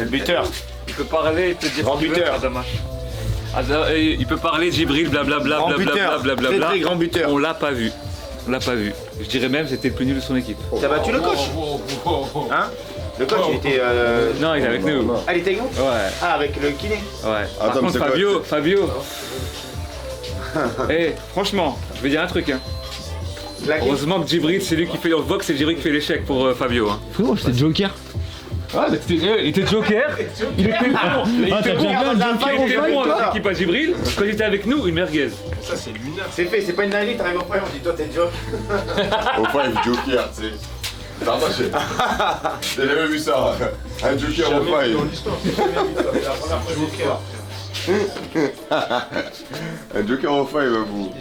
C'est le buteur. Il peut parler, il peut dire Grand ce qu'il veut, buteur. Adama. Il peut parler, Djibril, blablabla, Grand buteur. blablabla. Très très grand buteur. On l'a pas vu. On l'a pas vu. Je dirais même c'était le plus nul de son équipe. T'as battu le coach? Hein? Le coach il était. Non, il est avec nous. Ah, il était avec nous? Ouais. Ah, avec le kiné? Ouais. Par Attends, contre, mais c'est quoi, Fabio. Eh, franchement, je vais dire un truc. Hein. Heureusement que Djibril, c'est lui qui fait. On voit que c'est Djibril qui fait l'échec pour Fabio. Hein. Frérot, j'étais Joker. Ah, mais il était Joker. Il était bon. Il était bon. Il était bon avec l'équipe à Djibril. Quand il était avec nous, une merguez. Ça, c'est lunaire. C'est fait, c'est pas une dinguerie, t'arrives au point, on dit toi t'es joke. Au five, Joker, tu sais. Non, moi, j'ai jamais vu ça. Un Joker au five. Dans l'histoire, c'est jamais vu ça. C'est la première fois que je vois. Un Joker au five, vous.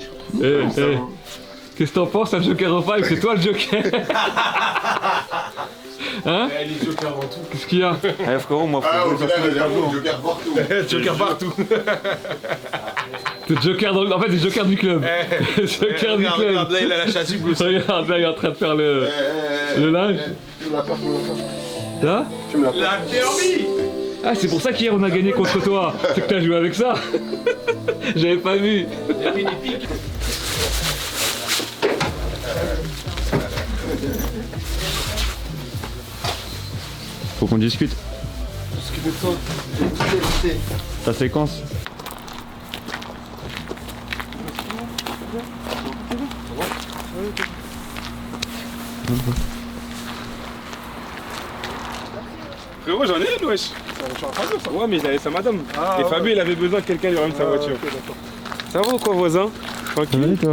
Qu'est-ce que t'en penses, un Joker au 5? C'est toi le Joker. Hein? Les jokers avant tout. Qu'est-ce qu'il y a? Eh frérot, moi Ah, faut au final, j'avoue, Joker partout. Joker partout. t'es Joker dans le... En fait, t'es Joker du club. Joker du club. Regarde, là, il a la chasuble aussi. Regarde, là, il est en train de faire le linge. Là? La derby. Ah, c'est pour ça qu'hier on a gagné contre toi. C'est que t'as joué avec ça. J'avais pas vu. Faut qu'on discute. Ta séquence. Frérot, j'en ai une, wesh. Ouais, mais il avait sa madame. Et Fabio, il avait besoin que quelqu'un lui ramène sa voiture. Ça va ou quoi, voisin? Tranquille. toi?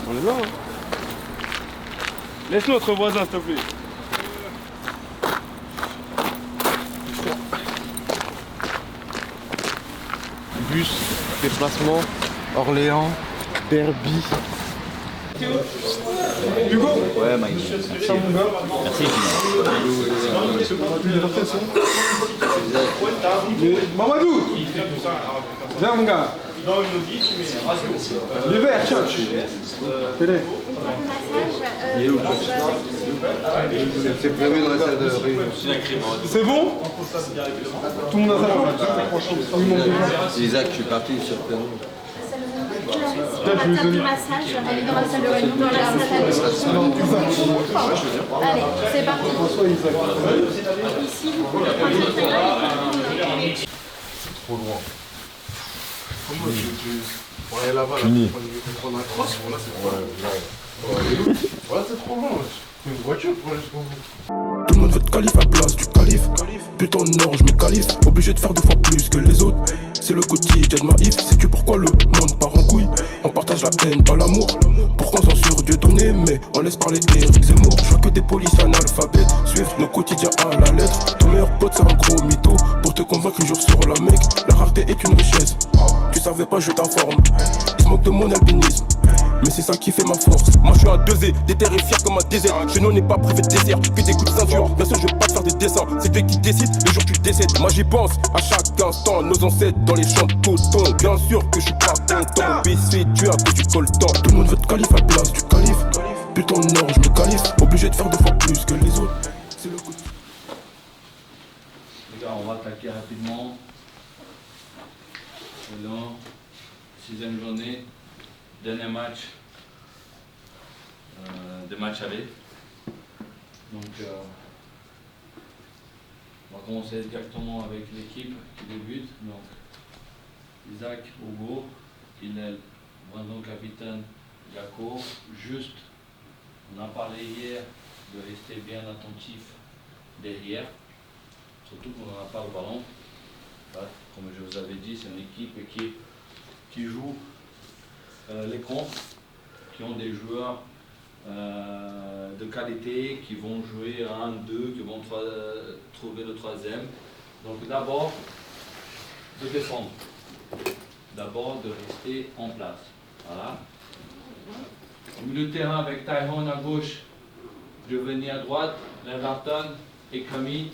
On est là. Hein. Laisse notre voisin, s'il te plaît. Bus, déplacement, Orléans, Derby. Hugo? Ouais, Mike. Merci. Mamadou! Viens, mon gars. Les verres, tiens. Tenez. C'est bon? Tout le monde a sa place. Isaac, je suis parti sur Pérou. On va faire du massage, elle est dans la salle de réunion, dans la salle de Allez, c'est parti. Ici, vous pouvez prendre votre taille et Trop loin. Comment pour aller là-bas, là, prendre un cross, voilà, c'est trop loin. Voilà, c'est trop loin. Une voiture pour aller jusqu'au bout. Tout le monde veut te qualifier à place du calife. Putain non, je me qualifie. Obligé de faire 2 fois plus que les autres. C'est le quotidien de ma if. Sais-tu pourquoi le monde part en couille? On partage la haine, pas l'amour. Pourquoi on censure Dieu donné? Mais on laisse parler Éric Zemmour. Je vois que des polices analphabètes suivent nos quotidiens à la lettre. Ton meilleur pote c'est un gros mytho. Pour te convaincre un jour sur la mec. La rareté est une richesse. Tu savais pas, je t'informe. Il se moque de mon albinisme. Mais c'est ça qui fait ma force. Moi je suis un 2Z, déterré fier comme un désert. Je n'en ai pas privé de désert, que des coups de ceinture. Bien sûr je vais pas te faire des dessins, c'est toi qui décides le jour que tu décèdes. Moi j'y pense à chaque instant, nos ancêtres dans les champs de coton. Bien sûr que je suis pas content, BC tu as que du coltan. Tout le monde veut te qualifier à la place du calife. Putain non, je me qualifie, obligé de faire 2 fois plus que les autres. C'est le coup. Les gars, on va attaquer rapidement. Selon 6e journée, dernier match. Des matchs aller. Donc on va commencer directement avec l'équipe qui débute. Donc Isaac, Hugo, Inel, Brandon, capitaine, Jaco. Juste, on a parlé hier de rester bien attentif derrière, surtout quand on n'a pas le ballon. Voilà, comme je vous avais dit, c'est une équipe qui joue les comptes, qui ont des joueurs de qualité, qui vont jouer 1-2, qui vont trouver le 3e. Donc d'abord, de défendre. D'abord, de rester en place. Voilà. Au milieu de terrain avec Tyrone à gauche, Giovanni à droite, Leverton et Camille.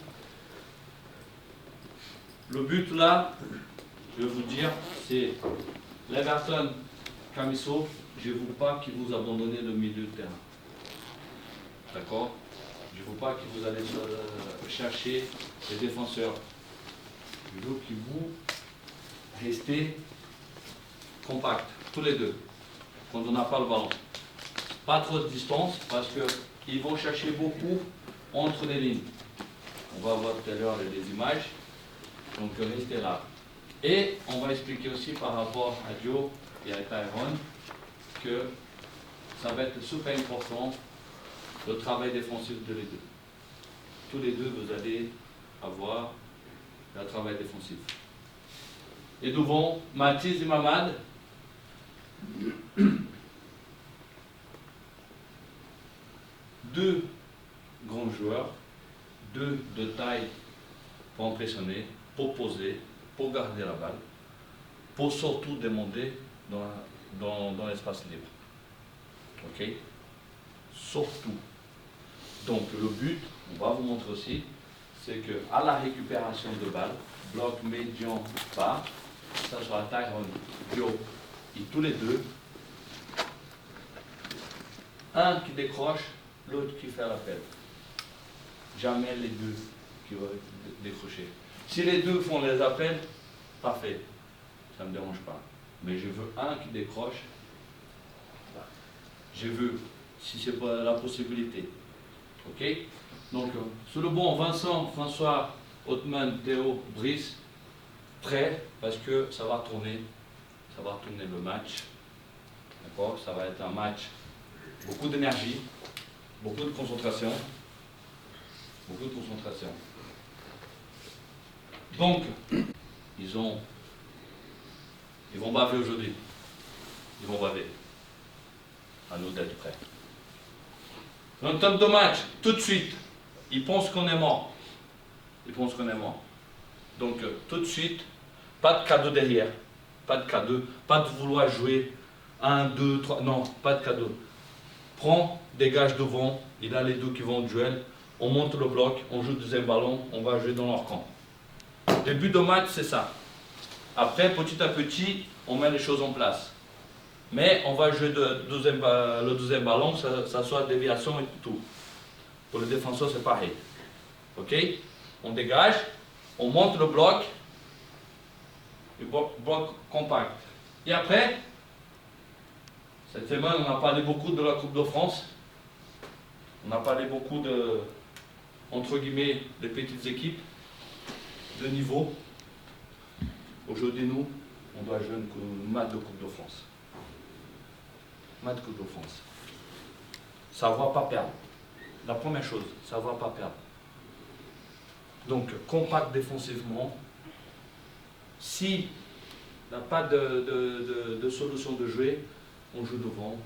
Le but là, je vais vous dire, c'est Leverton, Camiso. Je ne veux pas que vous abandonnez le milieu de terrain. D'accord? Je ne veux pas que vous allez chercher les défenseurs. Je veux que vous restez compacts, tous les deux, quand on n'a pas le ballon. Pas trop de distance, parce qu'ils vont chercher beaucoup entre les lignes. On va voir tout à l'heure les images. Donc restez là. Et on va expliquer aussi par rapport à Joe et à Tyrone que ça va être super important le travail défensif de les deux. Tous les deux, vous allez avoir un travail défensif. Et devant Mathis et Mamad, deux grands joueurs, deux de taille pour impressionner, pour poser, pour garder la balle, pour surtout demander dans l'espace libre. Ok? Surtout. Donc le but, on va vous montrer aussi, c'est que à la récupération de balle, bloc médian bas, ça sera Tyrone, Joe et tous les deux, un qui décroche, l'autre qui fait l'appel. Jamais les deux qui vont décrocher. Si les deux font les appels, parfait, ça ne me dérange pas. Mais je veux un qui décroche. Je veux, si c'est pas la possibilité. Ok? Donc, sur le banc, Vincent, François, Othman, Théo, Brice, prêt, parce que ça va tourner le match. D'accord? Ça va être un match, beaucoup d'énergie, beaucoup de concentration. Beaucoup de concentration. Donc, ils vont baver aujourd'hui. Ils vont baver. À nous d'être prêts. En termes de match, tout de suite, ils pensent qu'on est mort. Ils pensent qu'on est mort. Donc, tout de suite, pas de cadeau derrière. Pas de cadeau. Pas de vouloir jouer 1, 2, 3. Non, pas de cadeau. Prends, dégage devant. Il a les deux qui vont au duel. On monte le bloc, on joue le deuxième ballon, on va jouer dans leur camp. Le but de match, c'est ça. Après, petit à petit, on met les choses en place. Mais on va jouer le deuxième ballon, ça soit déviation et tout. Pour le défenseur, c'est pareil. Ok? On dégage, on monte le bloc, le bloc compact. Et après, cette semaine, on a parlé beaucoup de la Coupe de France. On a parlé beaucoup de, entre guillemets, des petites équipes de niveau. Aujourd'hui, nous, on doit jouer une match de Coupe de France. Match de Coupe de France. Savoir pas perdre. La première chose, savoir pas perdre. Donc, compact défensivement. Si on n'a pas de solution de jouer, on joue devant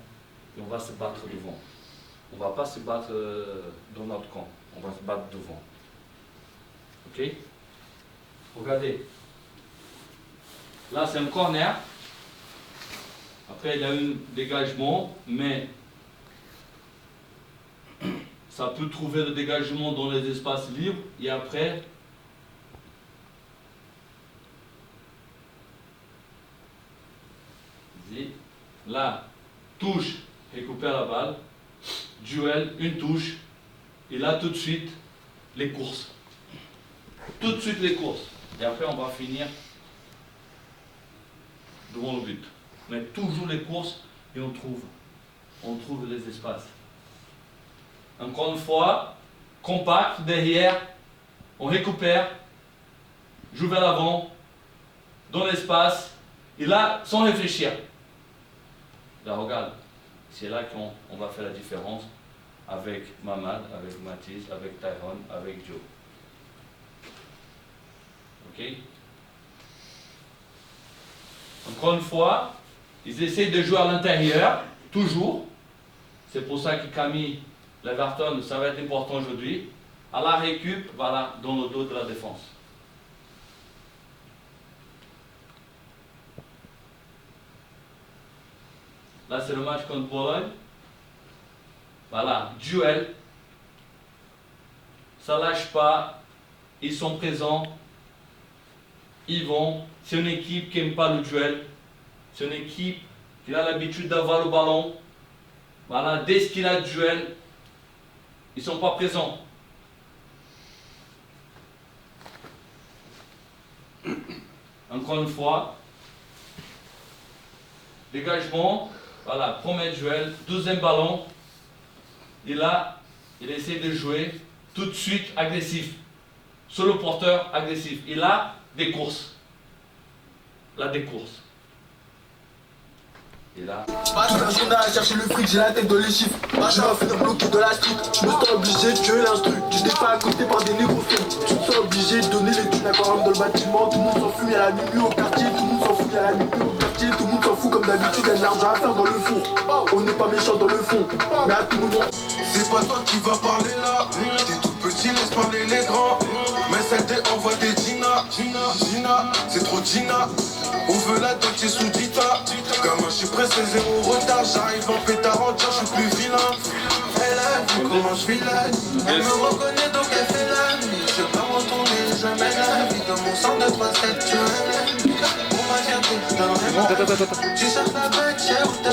et on va se battre devant. On ne va pas se battre dans notre camp, on va se battre devant. Ok? Regardez. Là, c'est un corner. Après, il y a un dégagement, mais ça peut trouver le dégagement dans les espaces libres. Et après, là, touche, récupère la balle. Duel, une touche, et là tout de suite les courses. Tout de suite les courses. Et après on va finir devant le but. Mais toujours les courses et on trouve les espaces. Encore une fois, compact derrière, on récupère, joue vers l'avant, dans l'espace, et là sans réfléchir. Là regarde. C'est là qu'on va faire la différence avec Mamad, avec Mathis, avec Tyrone, avec Joe. Ok? Encore une fois, ils essaient de jouer à l'intérieur, toujours. C'est pour ça que Camille Leverton, ça va être important aujourd'hui. À la récup, voilà, dans le dos de la défense. Là, c'est le match contre Bologne. Voilà, duel. Ça lâche pas. Ils sont présents. Ils vont. C'est une équipe qui n'aime pas le duel. C'est une équipe qui a l'habitude d'avoir le ballon. Voilà, dès qu'il a le duel, ils ne sont pas présents. encore une fois. Dégagement, voilà, premier duel, deuxième ballon. Et là, il essaie de jouer tout de suite agressif. Sur le porteur agressif. Et là, des courses. Là, des courses. Et là. Toute la journée à chercher le fric, j'ai la tête dans les chiffres. Machin à finir bloqué de la street. Je me sens obligé de tuer l'instru. Tu t'es fait à côté par des négros. Tu te sens obligé de donner les thunes à quand même dans le bâtiment. Tout le monde s'en fout, y'a la minuit au quartier. Tout le monde s'en fout, y'a la minuit au quartier. Tout le monde s'en fout comme d'habitude, y'a de l'argent à faire dans le fond. On n'est pas méchant dans le fond, mais à tout moment. C'est pas toi qui vas parler là. T'es tout petit, laisse parler les grands. Mais celle envoie des Gina. Gina, c'est trop Gina. On veut la Dolce Soudita. Comme moi je suis pressé, zéro retard. J'arrive en pétard en je suis plus vilain. Elle a vu comment je vis là. Elle me reconnaît donc elle fait la nuit. Je vais pas retourner jamais la vie. Dans mon sang de 3-7 tu on m'a dit que dans les tu cherches la bête, chère ou t'es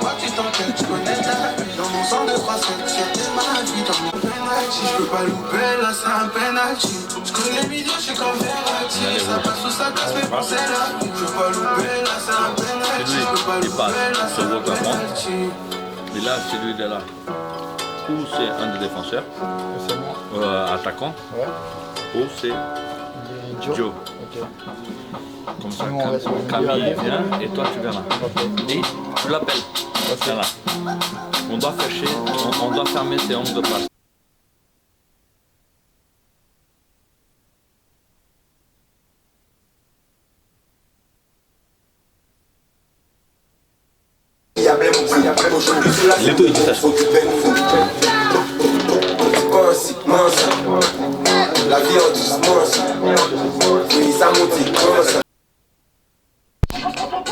moi tu t'enquêtes, tu connais ta vie. Dans mon sang de 3-7 tu ma vie. Dans mon penalty, je peux pas louper, là c'est un penalty. Je connais midi, je suis comme Verratti. Ça passe ou ça casse, mais pour c'est là. Je peux pas louper, là c'est un penalty. Je peux pas louper, là c'est un penalty. Et là, celui de là. Ou c'est un des défenseurs. Attaquant. Ou c'est Joe. Comme ça, Camille vient et toi tu viens là. Et tu l'appelles. Viens là. On doit on doit fermer ces angles de passe. La vie en doucement, oui ça motive comme ça.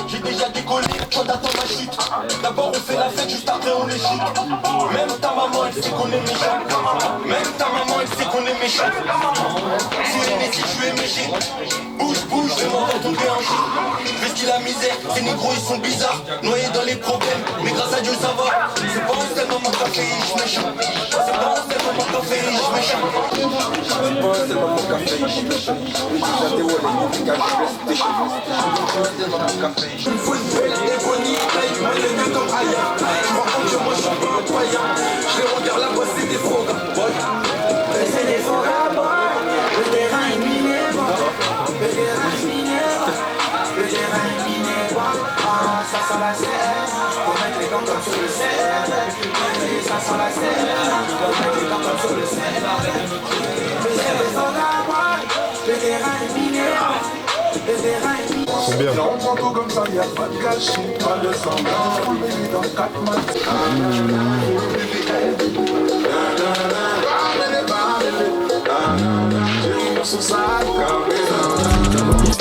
J'ai déjà décollé, toi t'attends ma chute. D'abord on fait la fête, juste après on est chic. Même ta maman elle sait qu'on est méchant. Même ta maman elle sait qu'on est méchant. Si l'aîné si tu es méchant. Bouge, je m'en vais tomber en shit. Fais ce qu'il a misère, ces négros ils sont bizarres. Noyés dans les problèmes, mais grâce à Dieu ça va. C'est pas un seul moment qu'a fait je méchant. C'est pas un seul moment qu'a fait je méchant. C'est pas un seul moment qu'a fait je méchant. Il faut une belle déponie, là ils me les deux comme ailleurs. Je me rends compte que moi je suis pas nettoyant. Je les regarde là-bas, c'est des faux gars. C'est des faux gars, le terrain est miné, le terrain est miné, le terrain est miné, ça sent la serre, faut mettre les gants comme sur le sel, ça sent la serre, faut mettre les gants comme sur le sel, c'est des faux gars, le terrain est miné, le terrain est miné. Combien? On prend tout comme ça, y'a pas de gâchis, pas de semblant. On est dans 4 matchs.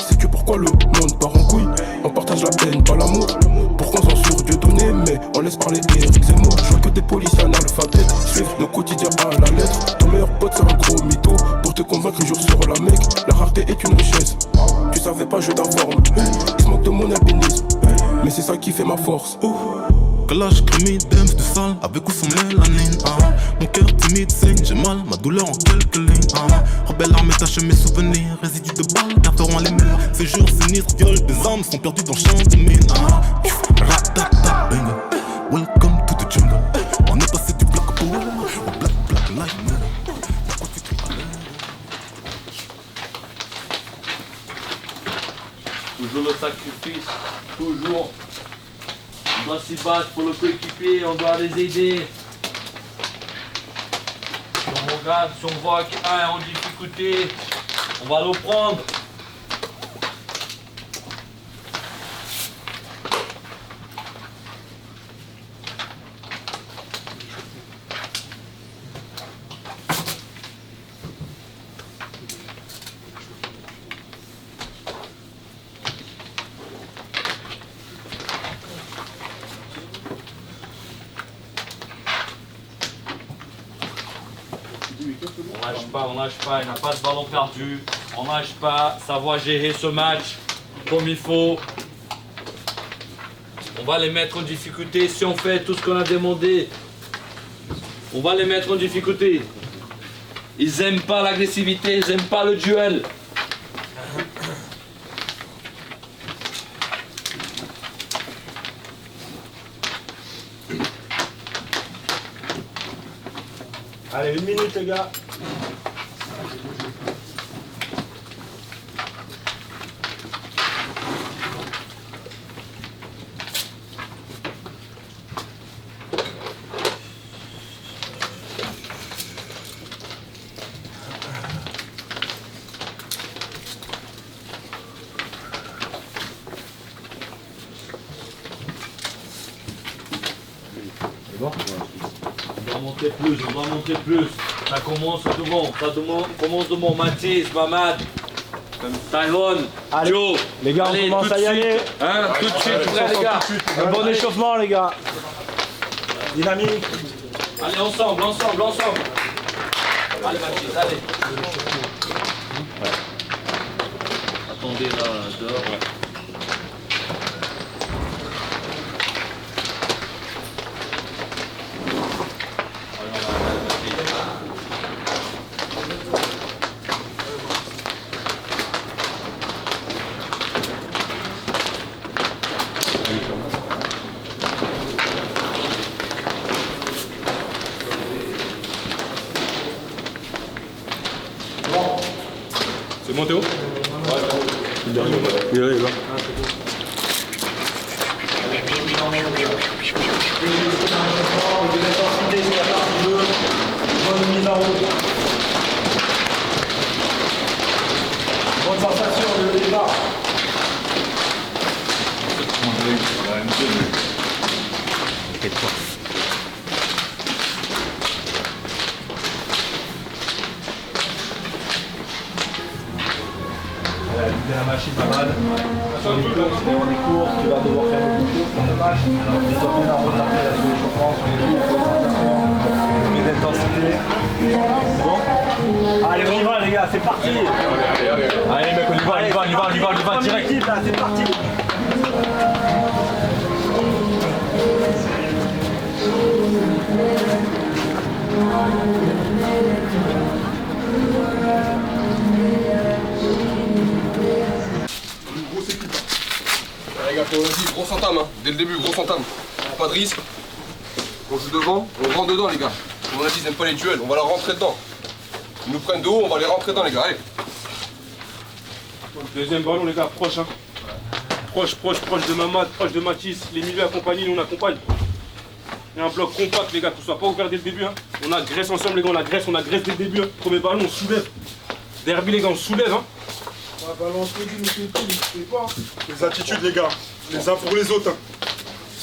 C'est que pourquoi le monde part en couille? On partage la peine, pas l'amour. Pourquoi on censure Dieu donné, mais on laisse parler Eric Zemmour. Je vois que des policiers analphabètes suivent nos quotidiens à la lettre. Ton meilleur pote c'est un gros mytho. Pour te convaincre un jour sur la mec, la rareté est une richesse. Tu savais pas, je t'informe. Il se manque de mon albinisme, mais c'est ça qui fait ma force. Calage, crémie, dems de sale, avec ou sans mélanine. Mon cœur timide saigne, j'ai mal, ma douleur en quelques lignes. Rebelle armée tâche mes souvenirs, résidus de balles, garderont les murs. Ces jours sinistres, viol, des âmes sont perdus dans le champ de mine. Ratata, bang, welcome to the jungle. On est passé du black hole au black light. Toujours le sacrifice, toujours. On doit s'y battre pour le coéquipier, on doit les aider. Si on regarde, si on voit qu'un est en difficulté, on va le prendre. On lâche pas, il n'a pas de ballon perdu, on lâche pas, ça va gérer ce match comme il faut. On va les mettre en difficulté si on fait tout ce qu'on a demandé. On va les mettre en difficulté. Ils aiment pas l'agressivité, ils aiment pas le duel. Allez, 1 minute les gars. On doit monter plus. Ça commence devant. Ça commence devant. Mathis, Mamad, Tyrone, Joe. Les gars, allez, on commence à y aller. Hein, tout de suite, prêt, les gars. Un bon échauffement, les gars. Dynamique. Allez, ensemble. Allez, Mathis, allez. Attendez là, dehors. C'est bon Théo? Il est là. Bonne mise en route. Bonne sensation de départ. Vider la machine pas mal. Sur les courses, des courses, tu vas devoir faire beaucoup de courses pour le match. Mets-toi bien en retard là sur l'échauffement, sur les courses, concentration, plus d'intensité. C'est bon? Allez, on y va les gars, c'est parti. Allez mec, on y va direct. Là, c'est parti. Grosse équipe. Les gars, vas-y, grosse entame. Hein. Dès le début, grosse entame. Pas de risque. On joue devant, on rentre dedans, les gars. Comme on a dit, ils n'aiment pas les duels. On va leur rentrer dedans. Ils nous prennent de haut, on va les rentrer dedans, les gars. Allez. Deuxième ballon, les gars, proche. Hein. Proche de Mamad, proche de Mathis. Les milieux accompagnés, nous on accompagne. Il y a un bloc compact, les gars, qu'on soit pas ouvert dès le début. Hein. On agresse ensemble, les gars, on agresse dès le début. Hein. Premier ballon, on soulève. Derby, les gars, on soulève. Hein. Les attitudes, les gars, les uns pour les autres. Hein.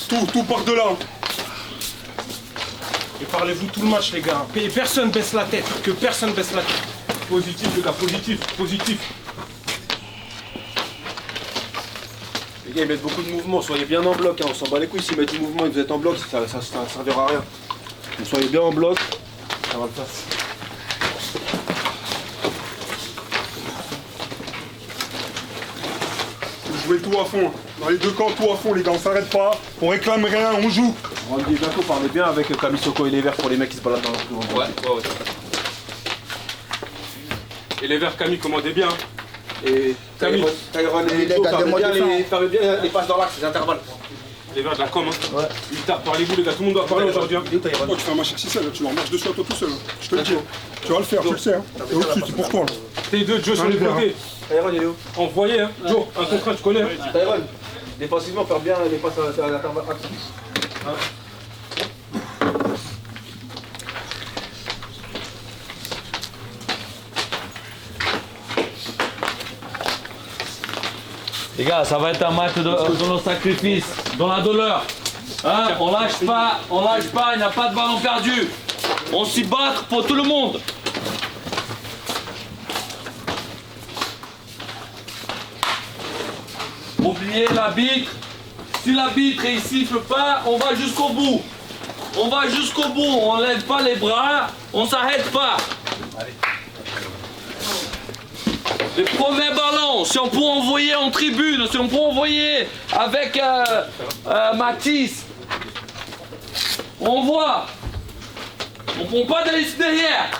Tout part de là. Hein. Et parlez-vous tout le match, les gars. Et personne baisse la tête. Que personne baisse la tête. Positif, les gars, positif. Les gars, ils mettent beaucoup de mouvements. Soyez bien en bloc. Hein. On s'en bat les couilles. S'ils mettent du mouvement et que vous êtes en bloc, ça servira à rien. Donc soyez bien en bloc. Ça va le faire. Jouez tout à fond. Dans les deux camps, tout à fond, les gars. On s'arrête pas. On réclame rien, on joue. On va bientôt parler bien avec Kamisoko et les Verts pour les mecs qui se baladent dans le tour. Ouais. Et les Verts, Camille, commandez bien. Et Camille. Tyrone et Joe, fermez bien les passes dans l'axe, les intervalles. Les Verts de la com, hein. Ouais. Parlez-vous, les gars, tout le monde doit parler aujourd'hui. Hein. Oh, tu fais un match XXL, là. Tu leur marches dessus à toi tout seul. Hein. Je te le dis. Tu vas le faire, tu le sais. Hein. Et au-dessus, c'est pour toi. T2, Joe sur les côtés. Tyrone, il est où? Envoyez, hein. Joe, un contre un, tu connais. Hein. Tyrone, défensivement, faire bien les passes à l'intervalle axe. Les gars, ça va être un match de nos sacrifices, dans la douleur. Hein, on lâche pas, il n'y a pas de ballon perdu. On s'y bat pour tout le monde. Oubliez l'arbitre. Si l'arbitre ne siffle pas, on va jusqu'au bout. On lève pas les bras, on s'arrête pas. Allez. Les premiers ballons, si on peut envoyer en tribune, si on peut envoyer avec Mathis, on voit. On ne prend pas d'aller derrière.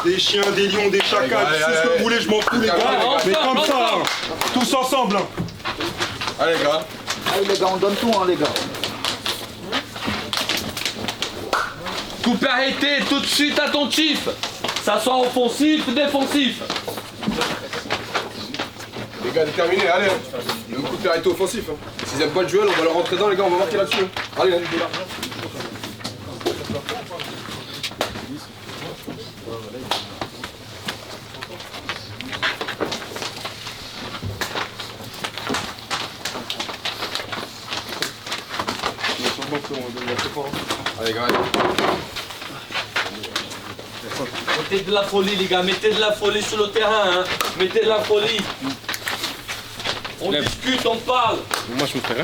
Des chiens, des lions, des chacals, tout ce que vous voulez, je m'en fous, les gars. Mais comme ça, hein. Tous ensemble. Hein. Allez, les gars. Allez, les gars, on donne tout, hein, les gars. Coup arrêté, tout de suite attentif. Ça soit offensif, défensif. Les gars, déterminés, allez. Le coup de pied arrêté offensif. S'ils aiment pas le duel, on va leur rentrer dedans, les gars, on va marquer là-dessus. Allez, allez. Allez, gars, allez. Mettez de la folie, les gars, mettez de la folie sur le terrain, hein. Mettez de la folie. On discute, on parle. Moi, je me ferai.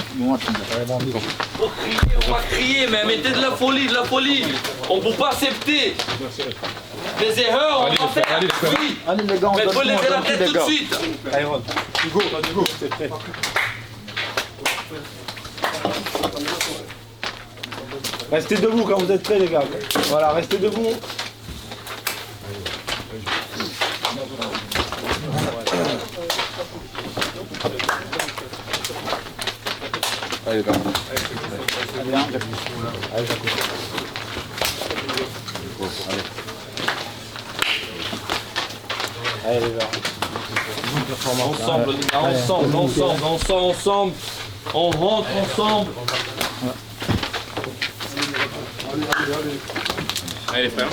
Faut crier, on va crier, mais mettez de la folie, de la folie. On ne peut pas accepter. Des erreurs, on va faire. Oui. Allez les gars, on mais il faut donne lever la tout, tête les tout de gars. suite. Allez, Ron. Hugo. Restez debout quand vous êtes prêts, les gars. Voilà, restez debout. Allez, gars. Allez, Jaco. Allez, les gars. Ensemble, les gars, ensemble. On rentre ensemble. Allez les frères,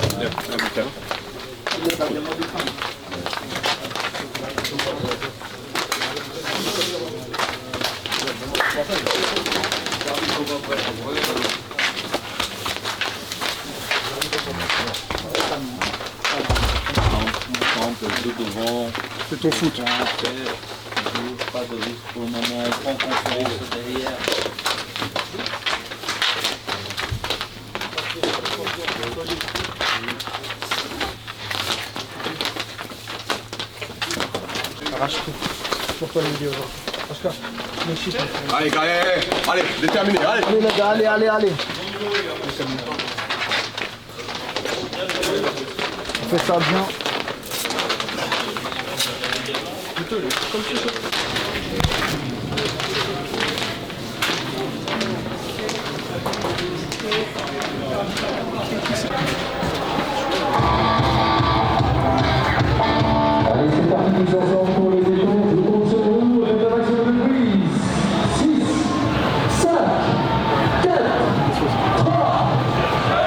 Devant. C'est ton foot. Pas de risque pour le moment, on prend confiance derrière. Arrache tout. Sur toi les vidéos. Oscar, Allez, gars, allez, déterminé, allez. Allez les gars, allez. On fait ça bien. Allez, c'est parti tous ensemble pour les décomptes. Je compte sur vous. Réparation de prise. 6, 5, 4, 3,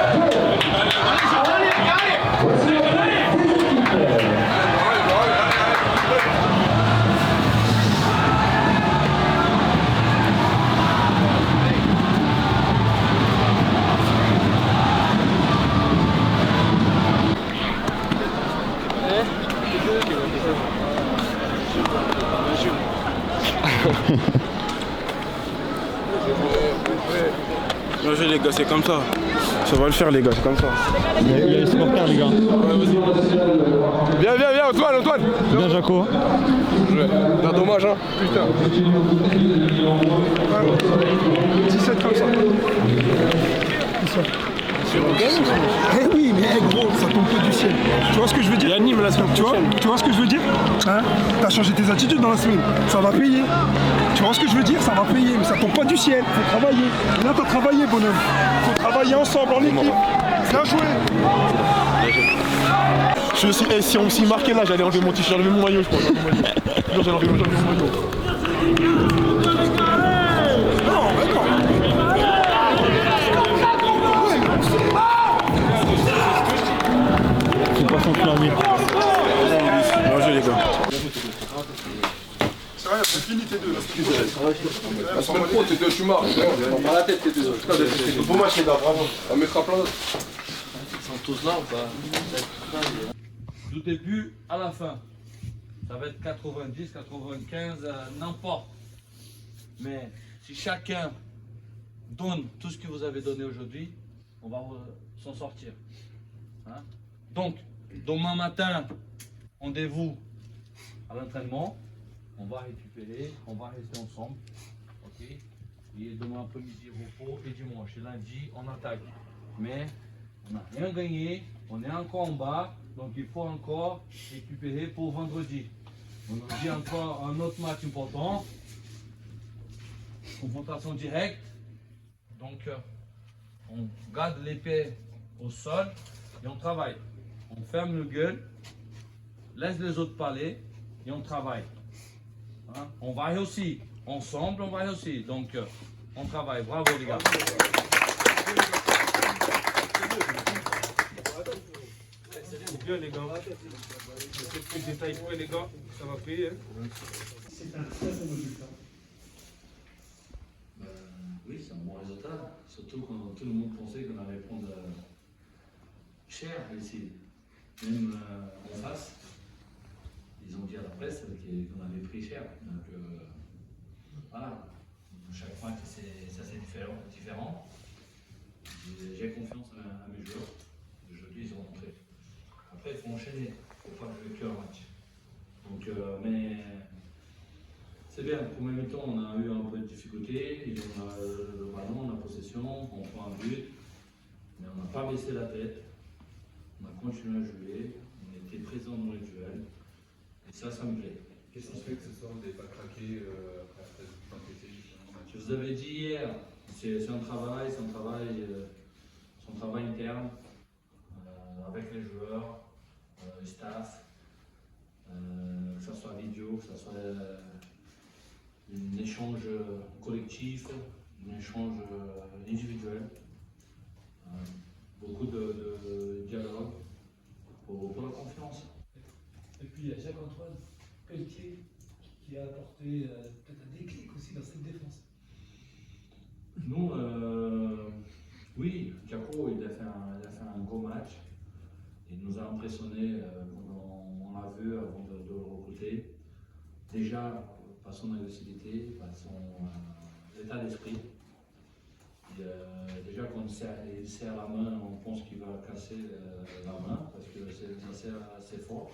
2. Voici la fin des équipes. Bien joué les gars, c'est comme ça. Ça va le faire les gars, c'est comme ça. Il y a les supporters les gars. Viens, Antoine. Bien Jaco. Pas dommage hein. Putain. 17 comme ça. Eh oui, mais gros, ça tombe que du ciel. Tu vois ce que je veux dire? Il anime la semaine. Tu vois ce que je veux dire? Hein? T'as changé tes attitudes dans la semaine. Ça va payer. Tu vois ce que je veux dire? Ça va payer, mais ça tombe pas du ciel. Faut travailler. Et là, t'as travaillé, bonhomme. Faut travailler ensemble, en équipe. Bien joué. Je suis, si on s'y marquait là, j'allais enlever mon t-shirt, j'allais enlever mon maillot, je crois. J'allais enlever mon maillot. Non, mais non. C'est pas son plan, lui. Bien joué les gars. C'est rien, c'est fini tes deux. La semaine pro, tes deux, tu marques. On prend la tête tes deux. C'est bon match les gars, bravo. On mettra plein d'autres. Ils sont tous là ou pas? Du début à la fin. Ça va être 90, 95, n'importe. Mais si chacun donne tout ce que vous avez donné aujourd'hui, on va s'en sortir. Hein? Donc, demain matin, rendez-vous à l'entraînement. On va récupérer, on va rester ensemble. Ok? Et demain après-midi, repos et dimanche. Et lundi, on attaque. Mais on n'a rien gagné, on est encore en bas. Donc il faut encore récupérer pour vendredi. On nous dit encore un autre match important. Confrontation directe. Donc on garde l'épée au sol et on travaille. On ferme le gueule, laisse les autres parler et on travaille. Hein? On va aussi, ensemble on va aussi, donc on travaille. Bravo les gars. C'est bien les gars. C'est plus de détails près les gars, ça va payer. Hein. C'est un très bon résultat. Oui, c'est un bon résultat. Surtout quand tout le monde pensait qu'on allait prendre cher ici. Même en face, ils ont dit à la presse qu'on avait pris cher. Donc voilà, chaque fois que ça c'est différent. J'ai confiance à mes joueurs. Aujourd'hui, ils ont montré. Après, il faut enchaîner. Il ne faut pas jouer que un match. Donc, mais c'est bien. Pour le premier temps, on a eu un peu de difficulté. Et on a le ballon, la possession, on prend un but. Mais on n'a pas baissé la tête. On a continué à jouer. On était présent dans les duels. Et ça me plaît. Qu'est-ce qui fait que ce soir, vous n'avez pas craqué après cette enquête? Je vous avais dit hier, c'est un travail interne avec les joueurs, le staff, que ce soit vidéo, que ce soit un échange collectif, un échange individuel, beaucoup de dialogue pour la confiance. Et puis il y a Jacques-Antoine Pelletier qui a apporté peut-être un déclic aussi dans cette défense. Nous, oui, Jaco, il a fait un gros match. Il nous a impressionné quand on l'a vu avant de le recruter. Déjà, par son agressivité, par son état d'esprit. Déjà, quand il serre la main, on pense qu'il va casser la main parce que ça serre assez fort.